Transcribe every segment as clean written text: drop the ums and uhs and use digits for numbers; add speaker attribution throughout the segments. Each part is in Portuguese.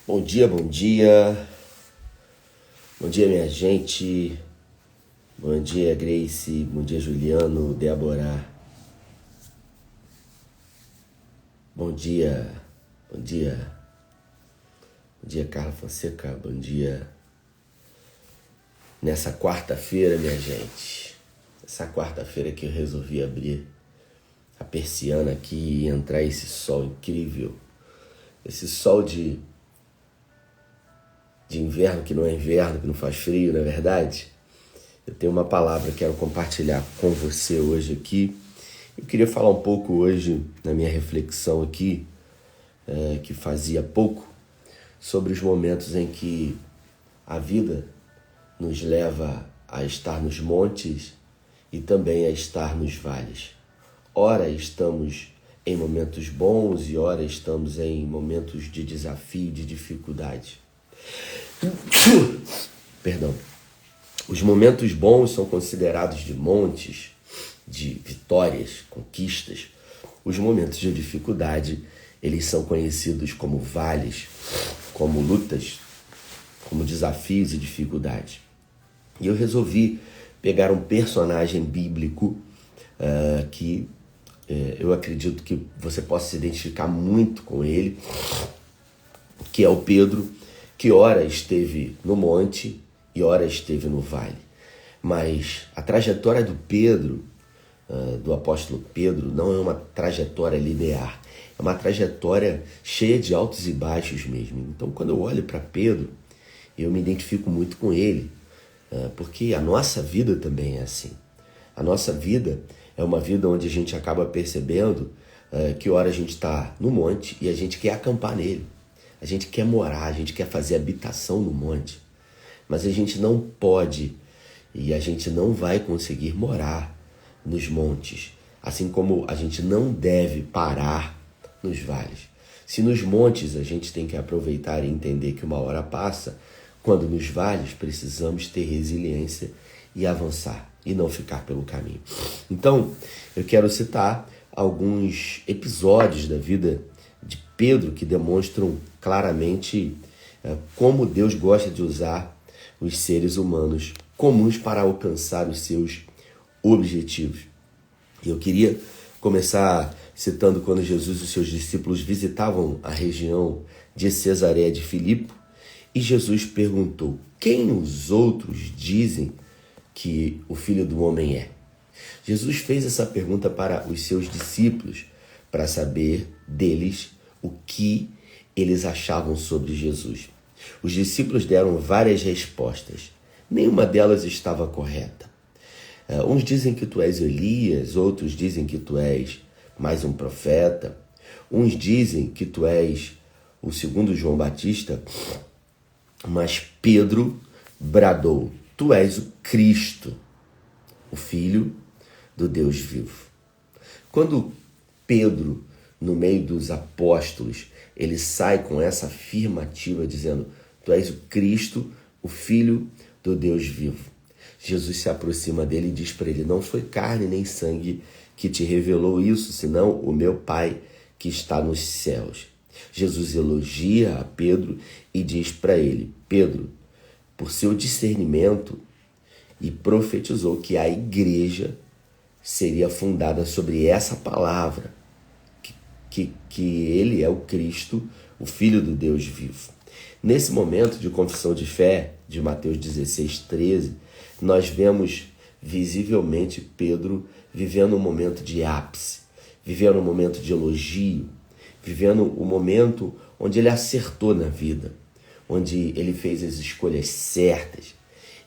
Speaker 1: Bom dia, bom dia. Bom dia, minha gente. Bom dia, Grace. Bom dia, Juliano, Débora. Bom dia. Bom dia. Bom dia, Carla Fonseca. Bom dia. Nessa quarta-feira, minha gente. Essa quarta-feira que eu resolvi abrir a persiana aqui e entrar esse sol incrível. Esse sol de inverno, que não é inverno, que não faz frio, não é verdade? Eu tenho uma palavra que quero compartilhar com você hoje aqui. Eu queria falar um pouco hoje, na minha reflexão aqui, que fazia pouco, sobre os momentos em que a vida nos leva a estar nos montes e também a estar nos vales. Ora estamos em momentos bons e ora estamos em momentos de desafio, de dificuldade. Perdão. Os momentos bons são considerados de montes, de vitórias, conquistas. Os momentos de dificuldade, eles são conhecidos como vales, como lutas, como desafios e dificuldades. E eu resolvi pegar um personagem bíblico que eu acredito que você possa se identificar muito com ele, que é o Pedro, que ora esteve no monte e ora esteve no vale. Mas a trajetória do Pedro, do apóstolo Pedro, não é uma trajetória linear. É uma trajetória cheia de altos e baixos mesmo. Então, quando eu olho para Pedro, eu me identifico muito com ele, porque a nossa vida também é assim. A nossa vida é uma vida onde a gente acaba percebendo que ora a gente está no monte e a gente quer acampar nele. A gente quer morar, a gente quer fazer habitação no monte, mas a gente não pode e a gente não vai conseguir morar nos montes, assim como a gente não deve parar nos vales. Se nos montes a gente tem que aproveitar e entender que uma hora passa, quando nos vales precisamos ter resiliência e avançar e não ficar pelo caminho. Então, eu quero citar alguns episódios da vida de Pedro que demonstram claramente como Deus gosta de usar os seres humanos comuns para alcançar os seus objetivos. E eu queria começar citando quando Jesus e os seus discípulos visitavam a região de Cesareia de Filipe e Jesus perguntou: quem os outros dizem que o Filho do Homem é? Jesus fez essa pergunta para os seus discípulos para saber deles o que eles achavam sobre Jesus. Os discípulos deram várias respostas. Nenhuma delas estava correta. Uns dizem que tu és Elias, outros dizem que tu és mais um profeta. Uns dizem que tu és o segundo João Batista. Mas Pedro bradou: tu és o Cristo, o Filho do Deus vivo. Quando Pedro, no meio dos apóstolos, ele sai com essa afirmativa dizendo: tu és o Cristo, o Filho do Deus vivo. Jesus se aproxima dele e diz para ele: não foi carne nem sangue que te revelou isso, senão o meu Pai que está nos céus. Jesus elogia a Pedro e diz para ele: Pedro, por seu discernimento, e profetizou que a igreja seria fundada sobre essa palavra, que ele é o Cristo, o Filho do Deus vivo. Nesse momento de confissão de fé, de Mateus 16:13, nós vemos visivelmente Pedro vivendo um momento de ápice, vivendo um momento de elogio, vivendo um momento onde ele acertou na vida, onde ele fez as escolhas certas.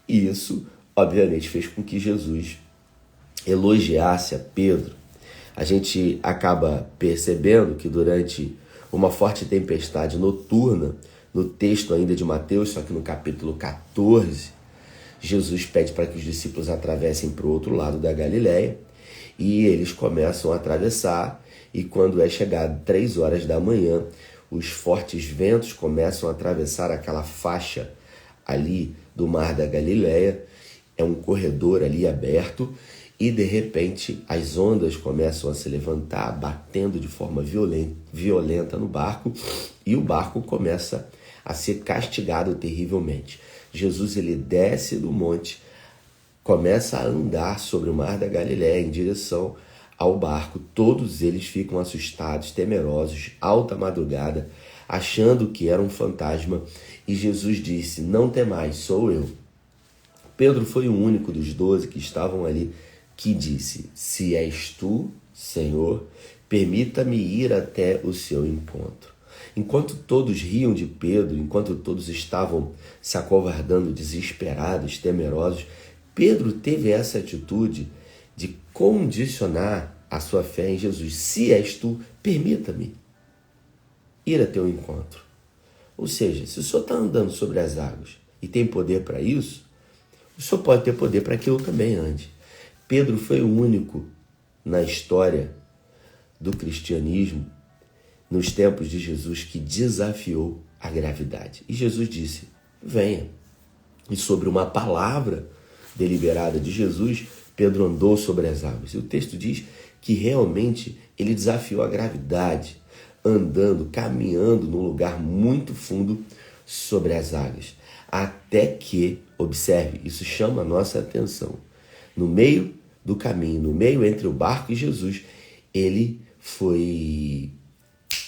Speaker 1: E isso, obviamente, fez com que Jesus elogiasse a Pedro. A gente acaba percebendo que durante uma forte tempestade noturna, no texto ainda de Mateus, só que no capítulo 14, Jesus pede para que os discípulos atravessem para o outro lado da Galileia e eles começam a atravessar, e quando é chegado 3 horas da manhã, os fortes ventos começam a atravessar aquela faixa ali do mar da Galileia, é um corredor ali aberto, e de repente as ondas começam a se levantar, batendo de forma violenta no barco, e o barco começa a ser castigado terrivelmente. Jesus ele desce do monte, começa a andar sobre o mar da Galileia em direção ao barco. Todos eles ficam assustados, temerosos, alta madrugada, achando que era um fantasma. E Jesus disse: não temais, sou eu. Pedro foi o único dos 12 que estavam ali que disse: se és tu, Senhor, permita-me ir até o seu encontro. Enquanto todos riam de Pedro, enquanto todos estavam se acovardando, desesperados, temerosos, Pedro teve essa atitude de condicionar a sua fé em Jesus. Se és tu, permita-me ir a teu encontro. Ou seja, se o Senhor está andando sobre as águas e tem poder para isso, o Senhor pode ter poder para que eu também ande. Pedro foi o único na história do cristianismo, nos tempos de Jesus, que desafiou a gravidade. E Jesus disse: venha. E sobre uma palavra deliberada de Jesus, Pedro andou sobre as águas. E o texto diz que realmente ele desafiou a gravidade, andando, caminhando num lugar muito fundo sobre as águas. Até que, observe, isso chama a nossa atenção, no meio do caminho, no meio entre o barco e Jesus, ele foi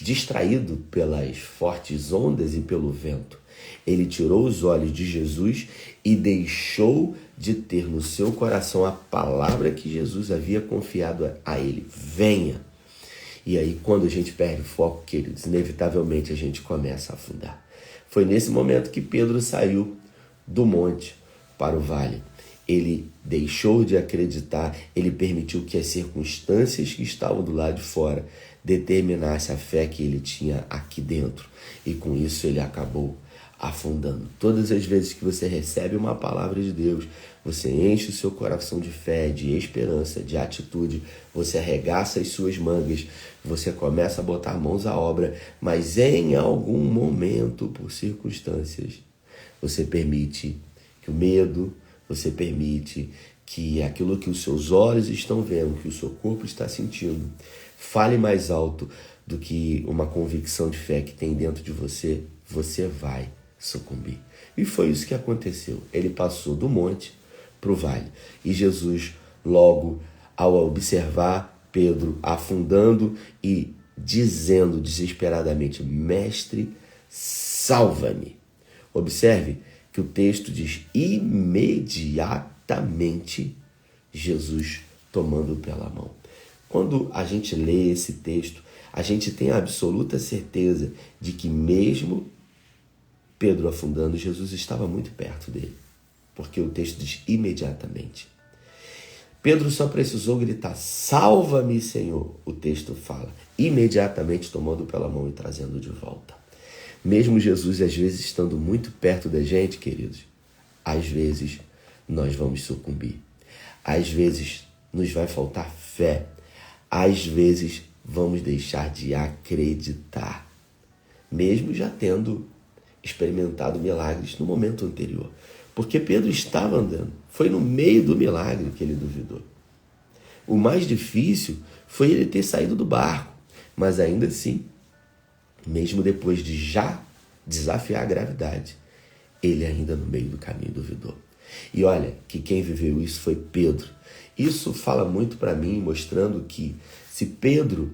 Speaker 1: distraído pelas fortes ondas e pelo vento. Ele tirou os olhos de Jesus e deixou de ter no seu coração a palavra que Jesus havia confiado a ele: venha. E aí, quando a gente perde o foco, queridos, inevitavelmente a gente começa a afundar. Foi nesse momento que Pedro saiu do monte para o vale. Ele deixou de acreditar, ele permitiu que as circunstâncias que estavam do lado de fora determinassem a fé que ele tinha aqui dentro. E com isso ele acabou afundando. Todas as vezes que você recebe uma palavra de Deus, você enche o seu coração de fé, de esperança, de atitude, você arregaça as suas mangas, você começa a botar mãos à obra, mas em algum momento, por circunstâncias, você permite que o medo, você permite que aquilo que os seus olhos estão vendo, que o seu corpo está sentindo, fale mais alto do que uma convicção de fé que tem dentro de você, você vai sucumbir. E foi isso que aconteceu. Ele passou do monte para o vale. E Jesus, logo ao observar Pedro afundando e dizendo desesperadamente: mestre, salva-me. Observe que o texto diz: imediatamente Jesus tomando pela mão. Quando a gente lê esse texto, a gente tem a absoluta certeza de que mesmo Pedro afundando, Jesus estava muito perto dele, porque o texto diz imediatamente. Pedro só precisou gritar: salva-me, Senhor. O texto fala, imediatamente tomando pela mão e trazendo de volta. Mesmo Jesus, às vezes, estando muito perto da gente, queridos, às vezes nós vamos sucumbir. Às vezes nos vai faltar fé. Às vezes vamos deixar de acreditar, mesmo já tendo experimentado milagres no momento anterior. Porque Pedro estava andando. Foi no meio do milagre que ele duvidou. O mais difícil foi ele ter saído do barco. Mas ainda assim, mesmo depois de já desafiar a gravidade, ele ainda no meio do caminho duvidou. E olha que quem viveu isso foi Pedro. Isso fala muito para mim, mostrando que se Pedro,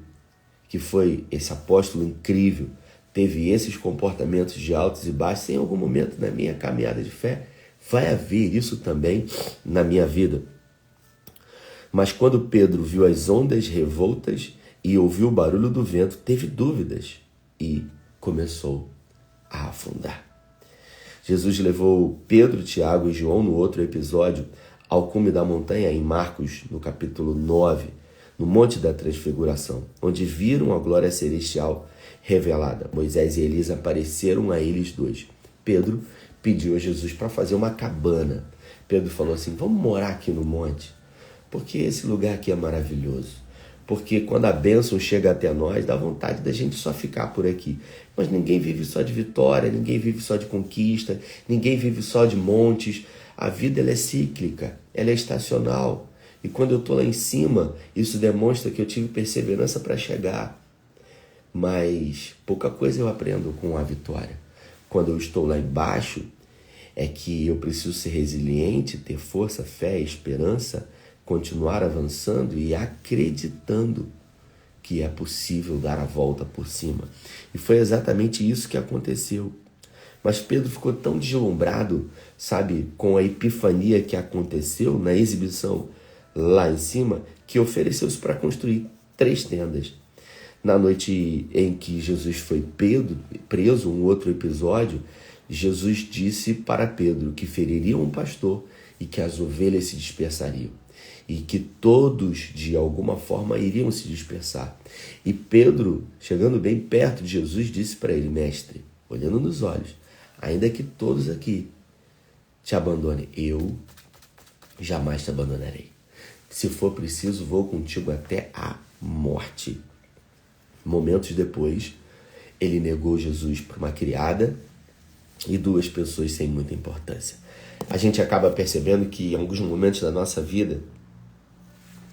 Speaker 1: que foi esse apóstolo incrível, teve esses comportamentos de altos e baixos, em algum momento na minha caminhada de fé, vai haver isso também na minha vida. Mas quando Pedro viu as ondas revoltas e ouviu o barulho do vento, teve dúvidas e começou a afundar. Jesus levou Pedro, Tiago e João no outro episódio ao cume da montanha, em Marcos, no capítulo 9, no Monte da Transfiguração, onde viram a glória celestial revelada. Moisés e Elias apareceram a eles dois. Pedro pediu a Jesus para fazer uma cabana. Pedro falou assim: vamos morar aqui no monte, porque esse lugar aqui é maravilhoso. Porque quando a bênção chega até nós, dá vontade da gente só ficar por aqui. Mas ninguém vive só de vitória, ninguém vive só de conquista, ninguém vive só de montes. A vida ela é cíclica, ela é estacional. E quando eu estou lá em cima, isso demonstra que eu tive perseverança para chegar. Mas pouca coisa eu aprendo com a vitória. quando eu estou lá embaixo é que eu preciso ser resiliente, ter força, fé, esperança, continuar avançando e acreditando que é possível dar a volta por cima. E foi exatamente isso que aconteceu. Mas Pedro ficou tão deslumbrado, sabe, com a epifania que aconteceu na exibição lá em cima, que ofereceu-se para construir 3 tendas. Na noite em que Jesus foi preso, um outro episódio, Jesus disse para Pedro que feriria um pastor e que as ovelhas se dispersariam. E que todos, de alguma forma, iriam se dispersar. E Pedro, chegando bem perto de Jesus, disse para ele: mestre, olhando nos olhos, ainda que todos aqui te abandonem, eu jamais te abandonarei. Se for preciso, vou contigo até a morte. Momentos depois, ele negou Jesus para uma criada e 2 pessoas sem muita importância. A gente acaba percebendo que em alguns momentos da nossa vida,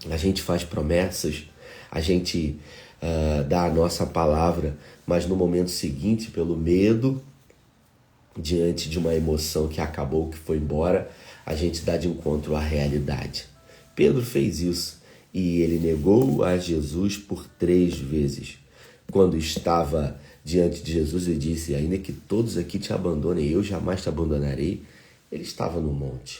Speaker 1: a gente faz promessas, a gente dá a nossa palavra, mas no momento seguinte, pelo medo, diante de uma emoção que acabou, que foi embora, a gente dá de encontro à realidade. Pedro fez isso e ele negou a Jesus por 3 vezes. Quando estava diante de Jesus, ele disse: ainda que todos aqui te abandonem, eu jamais te abandonarei. Ele estava no monte.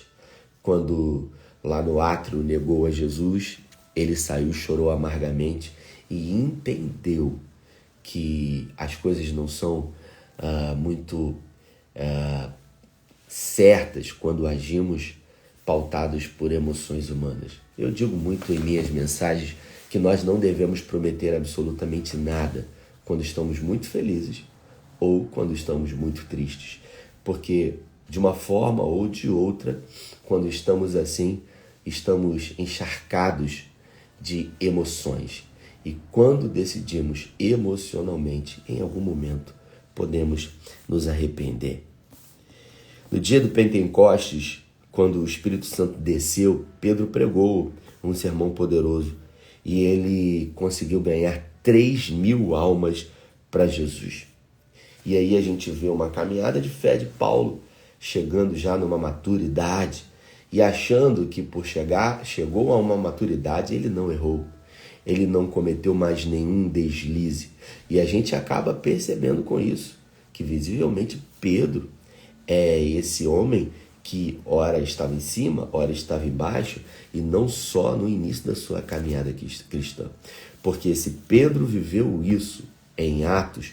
Speaker 1: Quando lá no átrio negou a Jesus, ele saiu, chorou amargamente e entendeu que as coisas não são muito certas quando agimos pautados por emoções humanas. Eu digo muito em minhas mensagens que nós não devemos prometer absolutamente nada quando estamos muito felizes ou quando estamos muito tristes, porque de uma forma ou de outra, quando estamos assim, estamos encharcados de emoções. E quando decidimos emocionalmente, em algum momento, podemos nos arrepender. No dia do Pentecostes, quando o Espírito Santo desceu, Pedro pregou um sermão poderoso e ele conseguiu ganhar 3.000 almas para Jesus. E aí a gente vê uma caminhada de fé de Paulo, chegando já numa maturidade e achando que chegou a uma maturidade, ele não errou. Ele não cometeu mais nenhum deslize. E a gente acaba percebendo com isso que visivelmente Pedro é esse homem que ora estava em cima, ora estava embaixo, e não só no início da sua caminhada cristã. Porque se Pedro viveu isso em Atos,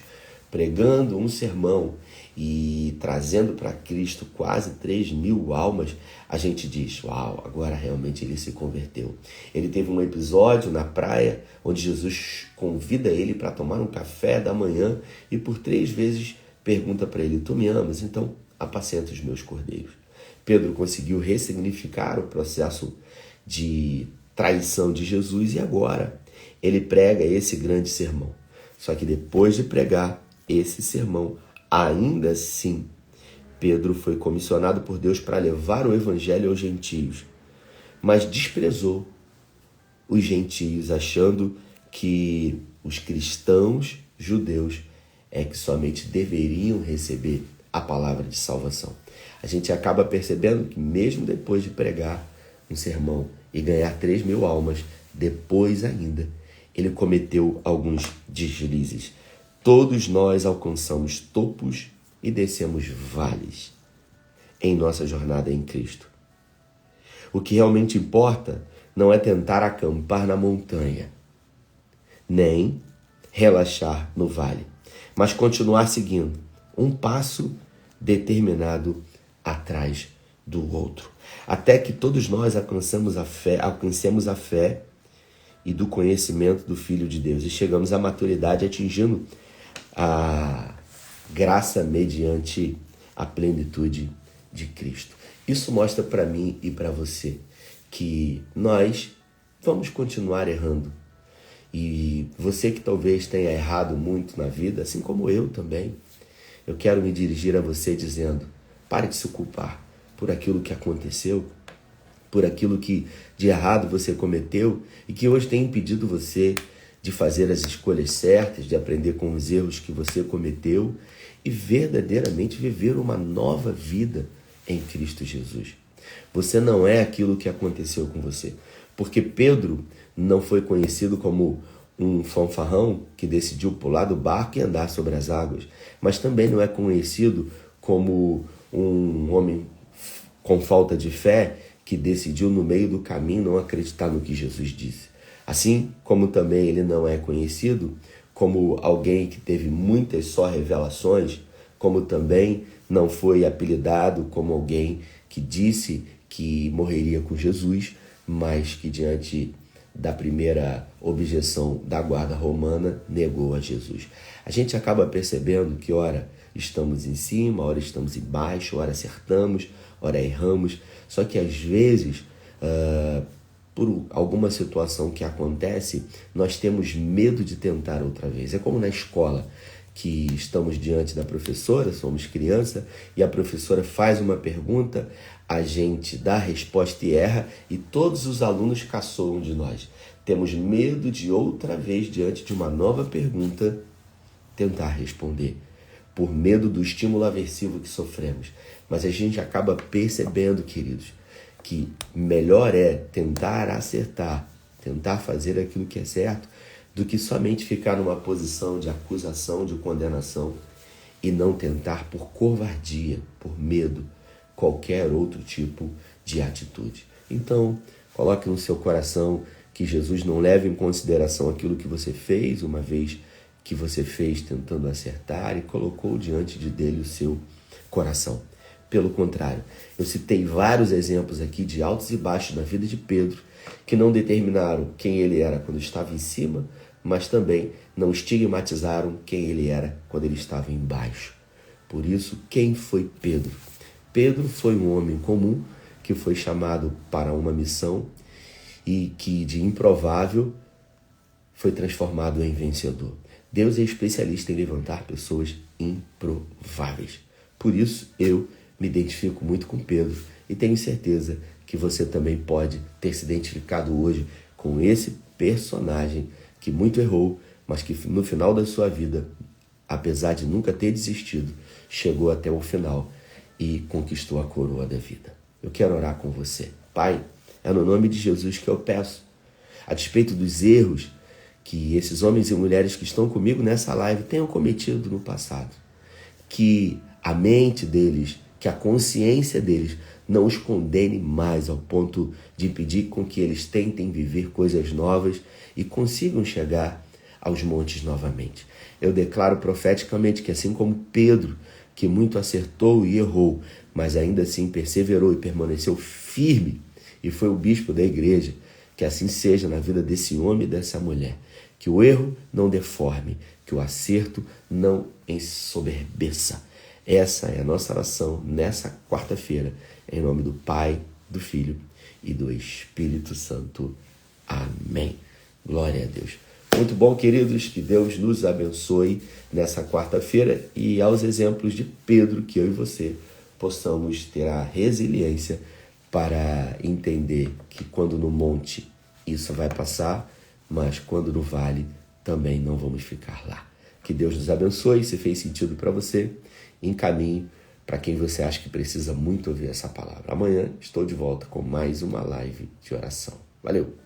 Speaker 1: pregando um sermão e trazendo para Cristo quase 3.000 almas, a gente diz: uau, agora realmente ele se converteu. Ele teve um episódio na praia onde Jesus convida ele para tomar um café da manhã e por 3 vezes pergunta para ele: tu me amas? Então apacenta os meus cordeiros. Pedro conseguiu ressignificar o processo de traição de Jesus e agora ele prega esse grande sermão. Só que depois de pregar esse sermão, ainda assim, Pedro foi comissionado por Deus para levar o evangelho aos gentios, mas desprezou os gentios, achando que os cristãos judeus é que somente deveriam receber a palavra de salvação. A gente acaba percebendo que mesmo depois de pregar um sermão e ganhar 3.000 almas, depois ainda, ele cometeu alguns deslizes. Todos nós alcançamos topos e descemos vales em nossa jornada em Cristo. O que realmente importa não é tentar acampar na montanha, nem relaxar no vale, mas continuar seguindo um passo determinado atrás do outro, até que todos nós alcancemos a fé e do conhecimento do Filho de Deus e chegamos à maturidade, atingindo a graça mediante a plenitude de Cristo. Isso mostra para mim e para você que nós vamos continuar errando. E você que talvez tenha errado muito na vida, assim como eu também, eu quero me dirigir a você dizendo: pare de se culpar por aquilo que aconteceu, por aquilo que de errado você cometeu e que hoje tem impedido você de fazer as escolhas certas, de aprender com os erros que você cometeu e verdadeiramente viver uma nova vida em Cristo Jesus. Você não é aquilo que aconteceu com você, porque Pedro não foi conhecido como um fanfarrão que decidiu pular do barco e andar sobre as águas, mas também não é conhecido como um homem com falta de fé que decidiu no meio do caminho não acreditar no que Jesus disse. Assim como também ele não é conhecido como alguém que teve muitas só revelações, como também não foi apelidado como alguém que disse que morreria com Jesus, mas que diante da primeira objeção da guarda romana negou a Jesus. A gente acaba percebendo que ora estamos em cima, ora estamos embaixo, ora acertamos, ora erramos, só que às vezes por alguma situação que acontece, nós temos medo de tentar outra vez. É como na escola, que estamos diante da professora, somos criança, e a professora faz uma pergunta, a gente dá a resposta e erra, e todos os alunos caçoam de nós. Temos medo de outra vez, diante de uma nova pergunta, tentar responder, por medo do estímulo aversivo que sofremos. Mas a gente acaba percebendo, queridos, que melhor é tentar acertar, tentar fazer aquilo que é certo, do que somente ficar numa posição de acusação, de condenação e não tentar por covardia, por medo, qualquer outro tipo de atitude. Então, coloque no seu coração que Jesus não leva em consideração aquilo que você fez, uma vez que você fez tentando acertar e colocou diante dele o seu coração. Pelo contrário, eu citei vários exemplos aqui de altos e baixos na vida de Pedro, que não determinaram quem ele era quando estava em cima, mas também não estigmatizaram quem ele era quando ele estava embaixo. Por isso, quem foi Pedro? Pedro foi um homem comum que foi chamado para uma missão e que de improvável foi transformado em vencedor. Deus é especialista em levantar pessoas improváveis. Por isso, eu me identifico muito com Pedro e tenho certeza que você também pode ter se identificado hoje com esse personagem que muito errou, mas que no final da sua vida, apesar de nunca ter desistido, chegou até o final e conquistou a coroa da vida. Eu quero orar com você. Pai, é no nome de Jesus que eu peço, a despeito dos erros que esses homens e mulheres que estão comigo nessa live tenham cometido no passado, que a mente deles, que a consciência deles não os condene mais ao ponto de impedir com que eles tentem viver coisas novas e consigam chegar aos montes novamente. Eu declaro profeticamente que assim como Pedro, que muito acertou e errou, mas ainda assim perseverou e permaneceu firme e foi o bispo da igreja, que assim seja na vida desse homem e dessa mulher. Que o erro não deforme, que o acerto não ensoberbeça. Essa é a nossa oração nessa quarta-feira, em nome do Pai, do Filho e do Espírito Santo. Amém. Glória a Deus. Muito bom, queridos, que Deus nos abençoe nessa quarta-feira e aos exemplos de Pedro, que eu e você possamos ter a resiliência para entender que quando no monte isso vai passar, mas quando no vale também não vamos ficar lá. Que Deus nos abençoe. Se fez sentido para você, encaminhe para quem você acha que precisa muito ouvir essa palavra. Amanhã estou de volta com mais uma live de oração. Valeu!